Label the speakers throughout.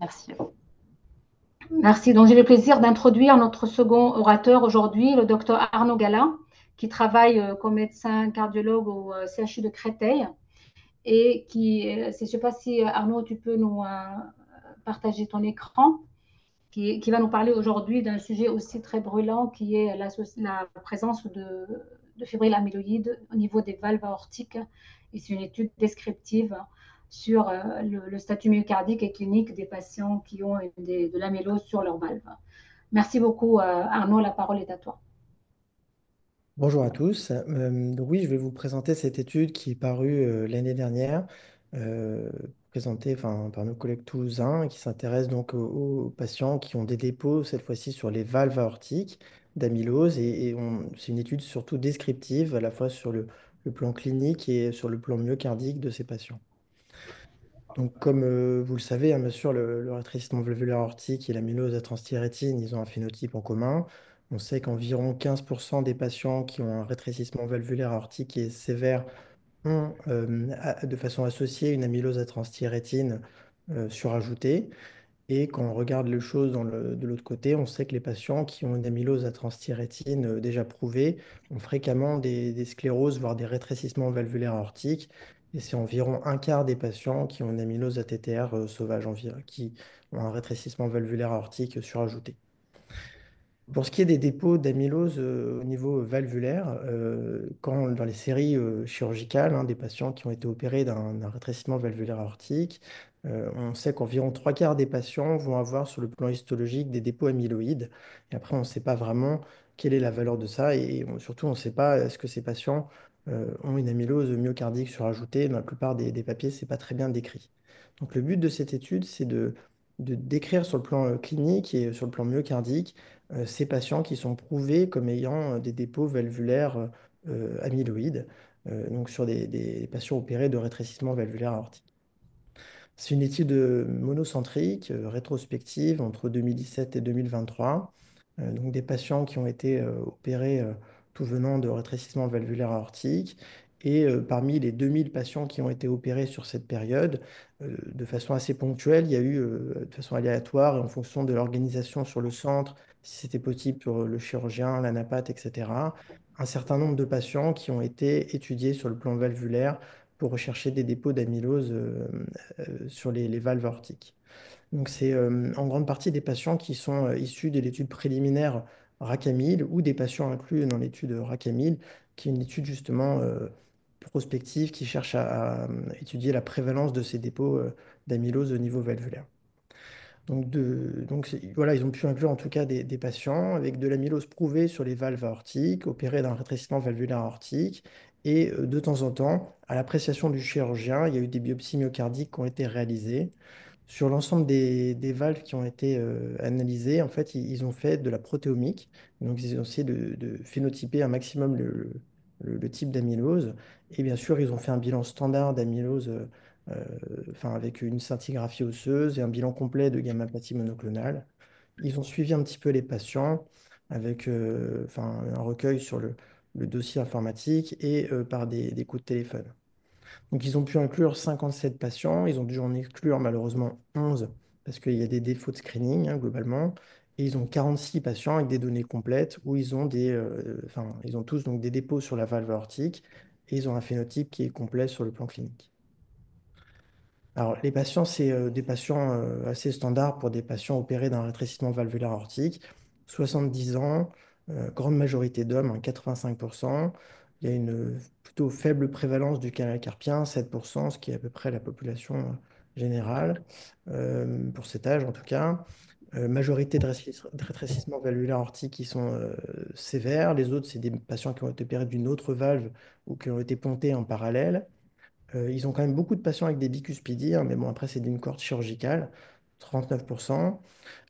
Speaker 1: Merci. Merci. Donc, j'ai le plaisir d'introduire notre second orateur aujourd'hui, le docteur Arnaud Gala, qui travaille comme médecin cardiologue au CHU de Créteil et je ne sais pas si Arnaud, tu peux nous partager ton écran, qui va nous parler aujourd'hui d'un sujet aussi très brûlant qui est la présence de fibrilles amyloïdes au niveau des valves aortiques. Et c'est une étude descriptive sur le statut myocardique et clinique des patients qui ont de l'amylose sur leurs valves. Merci beaucoup, Arnaud. La parole est à toi.
Speaker 2: Bonjour à tous. Donc oui, je vais vous présenter cette étude qui est parue l'année dernière, euh, présentée par nos collègues toulousains, qui s'intéresse donc aux patients qui ont des dépôts, cette fois-ci sur les valves aortiques d'amylose. C'est une étude surtout descriptive, à la fois sur le plan clinique et sur le plan myocardique de ces patients. Donc, comme vous le savez, hein, bien sûr, le rétrécissement valvulaire aortique et l'amylose à transthyrétine, ils ont un phénotype en commun. On sait qu'environ 15% des patients qui ont un rétrécissement valvulaire aortique qui est sévère ont de façon associée une amylose à transthyrétine surajoutée. Et quand on regarde les choses de l'autre côté, on sait que les patients qui ont une amylose à transthyrétine déjà prouvée ont fréquemment des scléroses, voire des rétrécissements valvulaires aortiques. Et c'est environ un quart des patients qui ont une amylose ATTR sauvage, qui ont un rétrécissement valvulaire aortique surajouté. Pour ce qui est des dépôts d'amylose au niveau valvulaire, dans les séries chirurgicales, hein, des patients qui ont été opérés d'un rétrécissement valvulaire aortique, on sait qu'environ trois quarts des patients vont avoir sur le plan histologique des dépôts amyloïdes. Et après, on ne sait pas vraiment quelle est la valeur de ça. Surtout, on ne sait pas est-ce que ces patients ont une amylose myocardique surajoutée. Dans la plupart des papiers, ce n'est pas très bien décrit. Donc le but de cette étude, c'est de décrire sur le plan clinique et sur le plan myocardique ces patients qui sont prouvés comme ayant des dépôts valvulaires amyloïdes, donc sur des patients opérés de rétrécissement valvulaire aortique. C'est une étude monocentrique, rétrospective, entre 2017 et 2023. Donc des patients qui ont été opérés tout venant de rétrécissement valvulaire aortique. Et parmi les 2000 patients qui ont été opérés sur cette période, de façon assez ponctuelle, il y a eu, de façon aléatoire et en fonction de l'organisation sur le centre, si c'était possible pour le chirurgien, l'anapathe, etc., un certain nombre de patients qui ont été étudiés sur le plan valvulaire pour rechercher des dépôts d'amylose sur les valves aortiques. Donc, c'est en grande partie des patients qui sont issus de l'étude préliminaire RACAMIL ou des patients inclus dans l'étude RACAMIL, qui est une étude justement prospective qui cherche à étudier la prévalence de ces dépôts d'amylose au niveau valvulaire. Voilà, ils ont pu inclure en tout cas des patients avec de l'amylose prouvée sur les valves aortiques, opérés d'un rétrécissement valvulaire aortique. Et de temps en temps, à l'appréciation du chirurgien, il y a eu des biopsies myocardiques qui ont été réalisées. Sur l'ensemble des valves qui ont été analysées, en fait, ils ont fait de la protéomique. Donc, ils ont essayé de phénotyper un maximum le type d'amylose. Et bien sûr, ils ont fait un bilan standard d'amylose, avec une scintigraphie osseuse et un bilan complet de gamma-pathie monoclonale. Ils ont suivi un petit peu les patients avec un recueil sur le dossier informatique et par des coups de téléphone. Donc, ils ont pu inclure 57 patients. Ils ont dû en exclure malheureusement 11 parce qu'il y a des défauts de screening, hein, globalement. Et ils ont 46 patients avec des données complètes où ils ont tous donc des dépôts sur la valve aortique et ils ont un phénotype qui est complet sur le plan clinique. Alors, les patients, c'est des patients assez standards pour des patients opérés d'un rétrécissement valvulaire aortique. 70 ans, grande majorité d'hommes, hein, 85%. Il y a une plutôt faible prévalence du canal carpien, 7%, ce qui est à peu près la population générale, pour cet âge en tout cas. Majorité de rétrécissements valvulaires aortiques qui sont sévères. Les autres, c'est des patients qui ont été opérés d'une autre valve ou qui ont été pontés en parallèle. Ils ont quand même beaucoup de patients avec des bicuspidies, hein, mais bon, après, c'est d'une cohorte chirurgicale, 39%.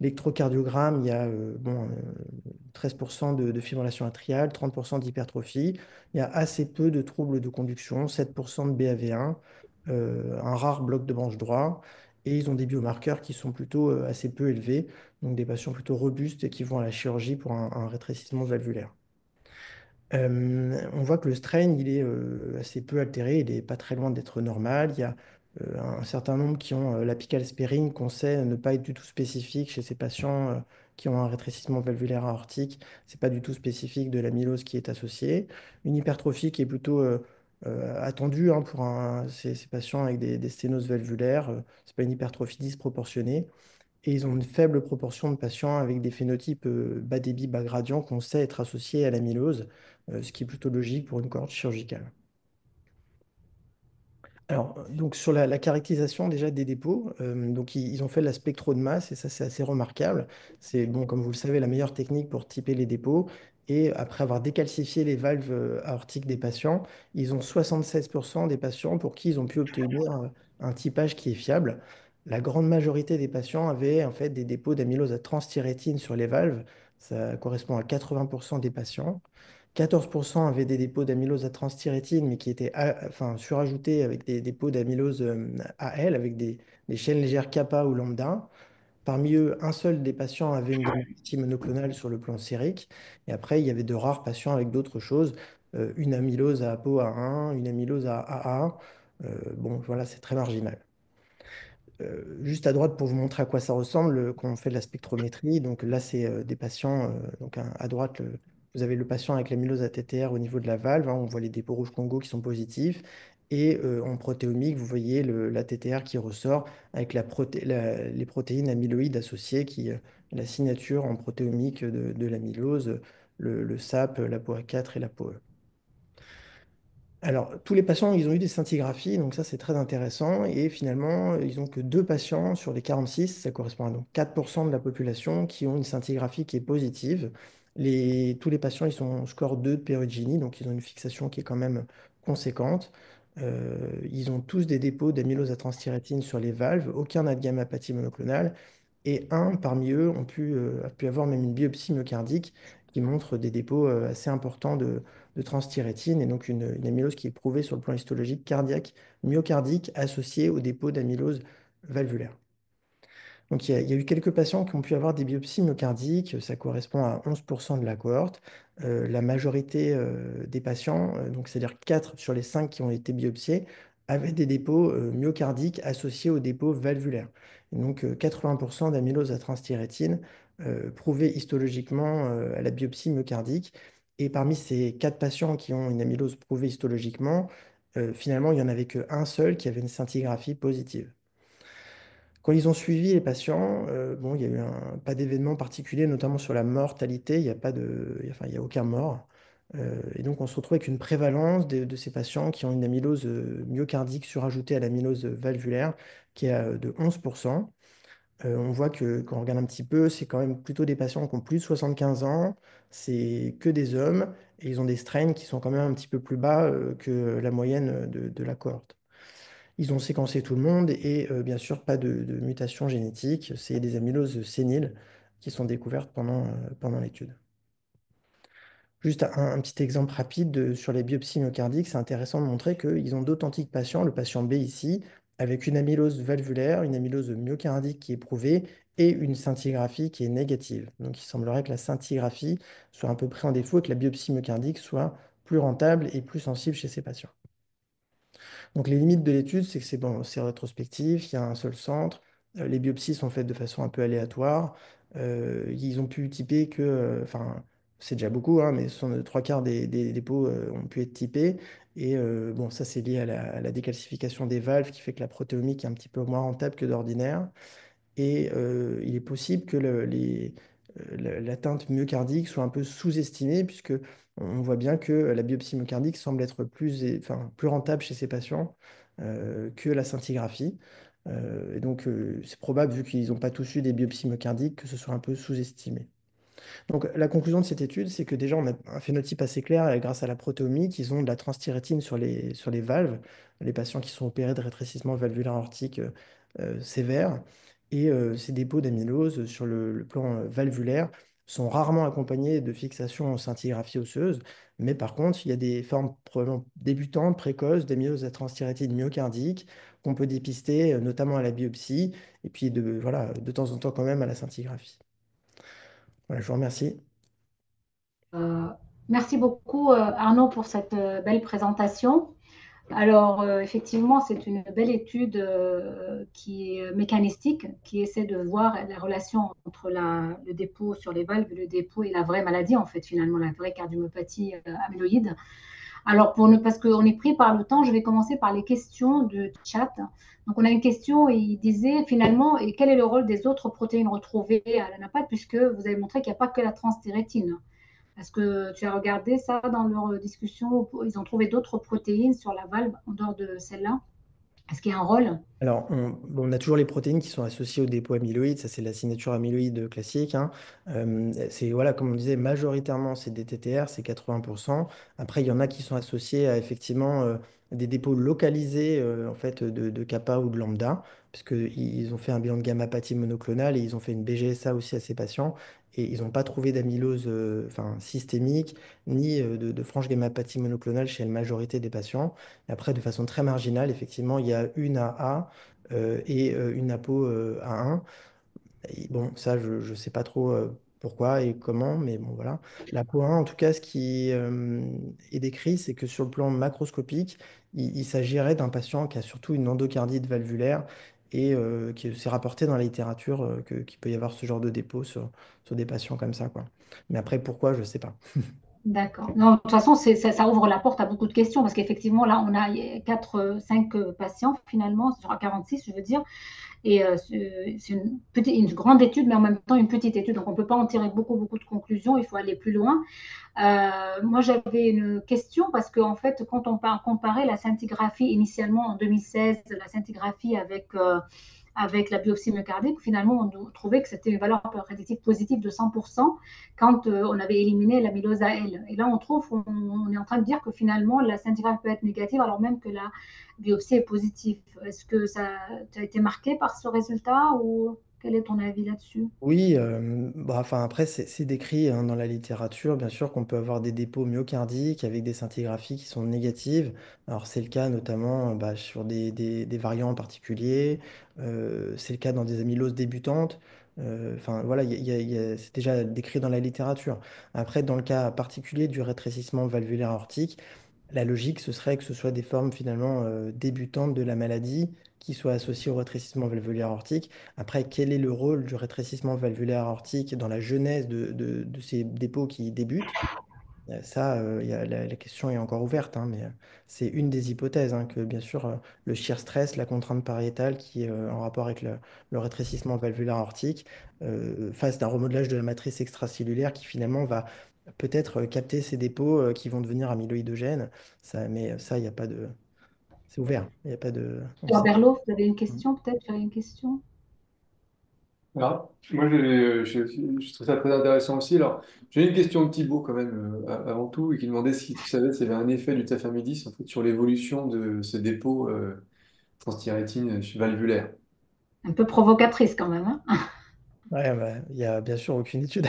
Speaker 2: L'électrocardiogramme, il y a 13% de fibrillation atriale, 30% d'hypertrophie. Il y a assez peu de troubles de conduction, 7% de BAV1, un rare bloc de branche droit. Et ils ont des biomarqueurs qui sont plutôt assez peu élevés, donc des patients plutôt robustes et qui vont à la chirurgie pour un rétrécissement valvulaire. On voit que le strain, il est assez peu altéré, il n'est pas très loin d'être normal. Il y a un certain nombre qui ont l'apical sparing qu'on sait ne pas être du tout spécifique chez ces patients qui ont un rétrécissement valvulaire aortique. C'est pas du tout spécifique de l'amylose qui est associée. Une hypertrophie qui est plutôt attendue hein, pour ces patients avec des sténoses valvulaires. C'est pas une hypertrophie disproportionnée. Et ils ont une faible proportion de patients avec des phénotypes bas débit, bas gradient qu'on sait être associés à l'amylose, ce qui est plutôt logique pour une cohorte chirurgicale. Alors, donc sur la caractérisation déjà des dépôts, donc ils ont fait de la spectro de masse et ça c'est assez remarquable. C'est bon, comme vous le savez, la meilleure technique pour typer les dépôts. Et après avoir décalcifié les valves aortiques des patients, ils ont 76% des patients pour qui ils ont pu obtenir un typage qui est fiable. La grande majorité des patients avaient en fait des dépôts d'amylose à transthyrétine sur les valves. Ça correspond à 80% des patients. 14% avaient des dépôts d'amylose à transthyrétine, mais qui étaient enfin, surajoutés avec des dépôts d'amylose AL, avec des chaînes légères kappa ou lambda. Parmi eux, un seul des patients avait une gammapathie monoclonale sur le plan sérique. Et après, il y avait de rares patients avec d'autres choses, une amylose à ApoA1, une amylose à AA. Bon, voilà, c'est très marginal. Juste à droite pour vous montrer à quoi ça ressemble quand on fait de la spectrométrie. Donc là, c'est des patients. Donc à droite, vous avez le patient avec l'amylose ATTR au niveau de la valve, hein, on voit les dépôts rouges Congo qui sont positifs. Et en protéomique, vous voyez l'ATTR qui ressort avec les protéines amyloïdes associées, la signature en protéomique de l'amylose, le SAP, l'ApoA4 et l'ApoE. Alors, tous les patients, ils ont eu des scintigraphies, donc ça, c'est très intéressant. Et finalement, ils n'ont que deux patients sur les 46, ça correspond à donc 4% de la population qui ont une scintigraphie qui est positive. Tous les patients, ils sont en score 2 de Perugini, donc ils ont une fixation qui est quand même conséquente. Ils ont tous des dépôts d'amylose à transthyrétine sur les valves, aucun n'a de gammapathie monoclonale. Et un parmi eux a pu avoir même une biopsie myocardique qui montre des dépôts assez importants de transthyrétine et donc une amylose qui est prouvée sur le plan histologique cardiaque, myocardique associée au dépôt d'amylose valvulaire. Donc il y a eu quelques patients qui ont pu avoir des biopsies myocardiques, ça correspond à 11% de la cohorte. La majorité des patients, donc c'est-à-dire 4 sur les 5 qui ont été biopsiés, avaient des dépôts myocardiques associés au dépôt valvulaire. Et donc 80% d'amylose à transthyrétine prouvée histologiquement à la biopsie myocardique. Et parmi ces 4 patients qui ont une amylose prouvée histologiquement, finalement, il n'y en avait qu'un seul qui avait une scintigraphie positive. Quand ils ont suivi les patients, bon, il y a eu pas d'événement particulier, notamment sur la mortalité. Il n'y a pas enfin, il y a aucun mort. Et donc, on se retrouve avec une prévalence de ces patients qui ont une amylose myocardique surajoutée à l'amylose valvulaire qui est de 11%. On voit que quand on regarde un petit peu, c'est quand même plutôt des patients qui ont plus de 75 ans. C'est que des hommes et ils ont des strains qui sont quand même un petit peu plus bas que la moyenne de la cohorte. Ils ont séquencé tout le monde et bien sûr, pas de mutation génétique. C'est des amyloses séniles qui sont découvertes pendant l'étude. Juste un petit exemple rapide sur les biopsies myocardiques, c'est intéressant de montrer qu'ils ont d'authentiques patients, le patient B ici, avec une amylose valvulaire, une amylose myocardique qui est prouvée et une scintigraphie qui est négative. Donc il semblerait que la scintigraphie soit à peu près en défaut et que la biopsie myocardique soit plus rentable et plus sensible chez ces patients. Donc les limites de l'étude, c'est que c'est bon, c'est rétrospectif, il y a un seul centre, les biopsies sont faites de façon un peu aléatoire, ils ont pu typer que, enfin, c'est déjà beaucoup, hein, mais trois quarts des dépôts ont pu être typés, et bon, ça c'est lié à la décalcification des valves qui fait que la protéomique est un petit peu moins rentable que d'ordinaire. Et il est possible que l'atteinte myocardique soit un peu sous-estimée, puisque on voit bien que la biopsie myocardique semble être enfin, plus rentable chez ces patients que la scintigraphie. Et donc, c'est probable, vu qu'ils n'ont pas tous eu des biopsies myocardiques, que ce soit un peu sous-estimé. Donc, la conclusion de cette étude, c'est que déjà, on a un phénotype assez clair grâce à la protéomique. Ils ont de la transthyrétine sur les valves, les patients qui sont opérés de rétrécissement valvulaire aortique sévère. Et ces dépôts d'amylose sur le plan valvulaire sont rarement accompagnés de fixation en scintigraphie osseuse. Mais par contre, il y a des formes probablement débutantes, précoces, d'amylose à transthyrétine myocardique qu'on peut dépister, notamment à la biopsie, et puis voilà, de temps en temps quand même à la scintigraphie. Voilà, je vous remercie.
Speaker 1: Euh, Merci beaucoup, Arnaud, pour cette belle présentation. Alors, effectivement, c'est une belle étude qui est mécanistique, qui essaie de voir la relation entre le dépôt sur les valves, le dépôt et la vraie maladie, en fait, finalement, la vraie cardiomyopathie amyloïde. Alors, parce qu'on est pris par le temps, je vais commencer par les questions de chat. Donc, on a une question, et il disait finalement, et quel est le rôle des autres protéines retrouvées à la NAPAT, puisque vous avez montré qu'il n'y a pas que la transthyrétine. Est-ce que tu as regardé ça dans leur discussion? Ils ont trouvé d'autres protéines sur la valve en dehors de celle-là? Est-ce qu'il y a un rôle?
Speaker 2: Alors, bon, on a toujours les protéines qui sont associées au dépôt amyloïde, ça c'est la signature amyloïde classique, hein. C'est, voilà, comme on disait, majoritairement c'est des TTR, c'est 80%. Après, il y en a qui sont associés à effectivement des dépôts localisés en fait, de kappa ou de lambda, parce qu'ils ont fait un bilan de gamma-pathie monoclonale et ils ont fait une BGSA aussi à ces patients, et ils n'ont pas trouvé d'amylose enfin, systémique, ni de franche gamma-pathie monoclonale chez la majorité des patients. Et après, de façon très marginale, effectivement, il y a une AA et une APO A1. Et bon, ça, je ne sais pas trop pourquoi et comment, mais bon, voilà. L'APO A1, en tout cas, ce qui est décrit, c'est que sur le plan macroscopique, il s'agirait d'un patient qui a surtout une endocardite valvulaire et qui s'est rapporté dans la littérature qu'il peut y avoir ce genre de dépôt sur des patients comme ça, quoi. Mais après, pourquoi, je ne sais pas.
Speaker 1: D'accord. Non, de toute façon, ça ouvre la porte à beaucoup de questions parce qu'effectivement, là, on a 5 patients finalement, sur 46, je veux dire. Et c'est une grande étude, mais en même temps une petite étude. Donc, on ne peut pas en tirer beaucoup de conclusions. Il faut aller plus loin. Moi, j'avais une question parce qu'en fait, quand on comparait la scintigraphie initialement en 2016, la scintigraphie avec la biopsie myocardique, finalement, on trouvait que c'était une valeur prédictive positive de 100% quand on avait éliminé l'amylose AL. Et là, on est en train de dire que finalement, la scintigraphie peut être négative alors même que la biopsie est positive. Est-ce que ça a été marqué par ce résultat ou quel est ton avis là-dessus?
Speaker 2: Oui, bah, enfin après c'est décrit hein, dans la littérature, bien sûr qu'on peut avoir des dépôts myocardiques avec des scintigraphies qui sont négatives. Alors c'est le cas notamment bah, sur des variants en particulier, c'est le cas dans des amyloses débutantes. Enfin voilà, c'est déjà décrit dans la littérature. Après, dans le cas particulier du rétrécissement valvulaire aortique, la logique, ce serait que ce soit des formes finalement débutantes de la maladie qui soient associées au rétrécissement valvulaire aortique. Après, quel est le rôle du rétrécissement valvulaire aortique dans la genèse de ces dépôts qui débutent? Ça, la question est encore ouverte, hein, mais c'est une des hypothèses, hein, que bien sûr, le shear stress, la contrainte pariétale qui est en rapport avec le rétrécissement valvulaire aortique, face d'un remodelage de la matrice extracellulaire qui finalement va peut-être capter ces dépôts qui vont devenir amyloïdogènes. Ça, mais ça, il n'y a pas de... C'est ouvert, il n'y a pas de... On
Speaker 1: Docteur
Speaker 2: sait.
Speaker 1: Berlot, vous avez une question peut-être? J'avais une question.
Speaker 3: Alors, moi, je trouve ça très intéressant aussi. Alors, j'ai une question de Thibaut quand même, avant tout, et qui demandait si tu savais s'il y avait un effet du tafamidis en fait, sur l'évolution de ce dépôt transthyrétine valvulaire.
Speaker 1: Un peu provocatrice quand même, hein.
Speaker 2: Ouais, bah, il n'y a bien sûr aucune étude.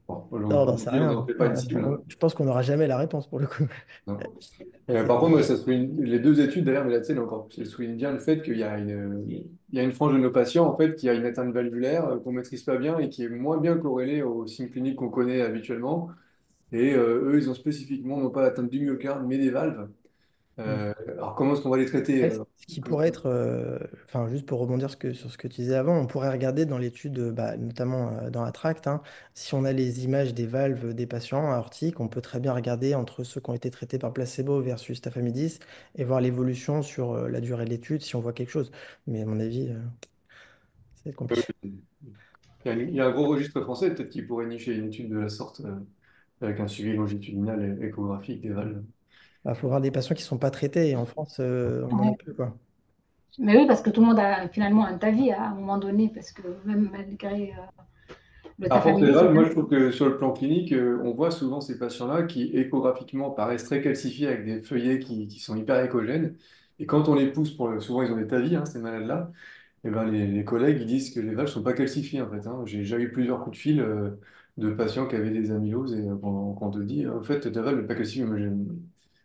Speaker 3: Bon,
Speaker 2: Non, on n'en sait
Speaker 3: on
Speaker 2: rien,
Speaker 3: n'en
Speaker 2: hein.
Speaker 3: fait pas une cible, hein.
Speaker 2: Je pense qu'on n'aura jamais la réponse pour le coup.
Speaker 3: Non.
Speaker 2: C'est-
Speaker 3: Par contre, moi, ça souligne, les deux études d'ailleurs, mais la tienne encore plus, elles soulignent bien le fait il y a une frange de nos patients en fait, qui a une atteinte valvulaire qu'on ne maîtrise pas bien et qui est moins bien corrélée aux signes cliniques qu'on connaît habituellement. Et eux, ils ont spécifiquement non pas l'atteinte du myocarde, mais des valves. Alors, comment est-ce qu'on va les traiter?
Speaker 2: Ouais, ce qui pourrait être, enfin, juste pour rebondir sur ce que tu disais avant, on pourrait regarder dans l'étude, bah, notamment dans ATTRACT, hein, si on a les images des valves des patients aortiques, on peut très bien regarder entre ceux qui ont été traités par placebo versus tafamidis et voir l'évolution sur la durée de l'étude si on voit quelque chose. Mais à mon avis, ça va être compliqué.
Speaker 3: Il y a un gros registre français, peut-être qu'il pourrait nicher une étude de la sorte avec un suivi longitudinal et échographique des valves.
Speaker 2: Il faut voir des patients qui ne sont pas traités et en France, on n'en a
Speaker 1: Ouais.
Speaker 2: plus, quoi.
Speaker 1: Mais oui, parce que tout le monde a finalement un avis à un moment donné, parce que même malgré le
Speaker 3: Par contre, les
Speaker 1: tafamidis, c'est
Speaker 3: valves,
Speaker 1: un...
Speaker 3: moi je trouve que sur le plan clinique, on voit souvent ces patients-là qui échographiquement paraissent très calcifiés avec des feuillets qui sont hyper échogènes. Et quand on les pousse, souvent ils ont des TAVI, hein, ces malades-là, et ben les collègues ils disent que les valves ne sont pas calcifiées en fait, hein. J'ai déjà eu plusieurs coups de fil de patients qui avaient des amyloses et qu'on te dit en fait ta valve n'est pas calcifiée.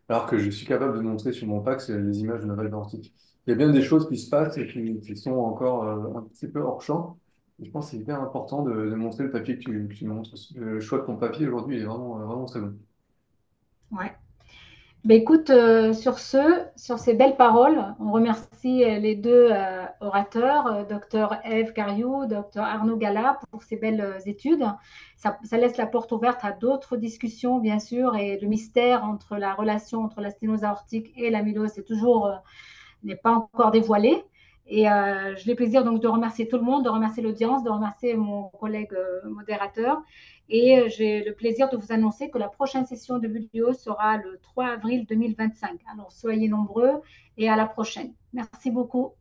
Speaker 3: Alors que je suis capable de montrer sur mon PAX les images de la valve aortique. Il y a bien des choses qui se passent et qui sont encore un petit peu hors champ. Et je pense que c'est hyper important de montrer le papier que tu montres. Le choix de ton papier aujourd'hui il est vraiment très bon.
Speaker 1: Ouais. Ben écoute, sur ces belles paroles, on remercie les deux orateurs, Dr Eve Cariou, Dr Arnaud Gala, pour ces belles études. Ça laisse la porte ouverte à d'autres discussions, bien sûr, et le mystère entre la relation entre la sténose aortique et l'amylose n'est pas encore dévoilé. Et j'ai le plaisir donc de remercier tout le monde, de remercier l'audience, de remercier mon collègue modérateur. Et j'ai le plaisir de vous annoncer que la prochaine session de vidéo sera le 3 avril 2025. Alors soyez nombreux et à la prochaine. Merci beaucoup.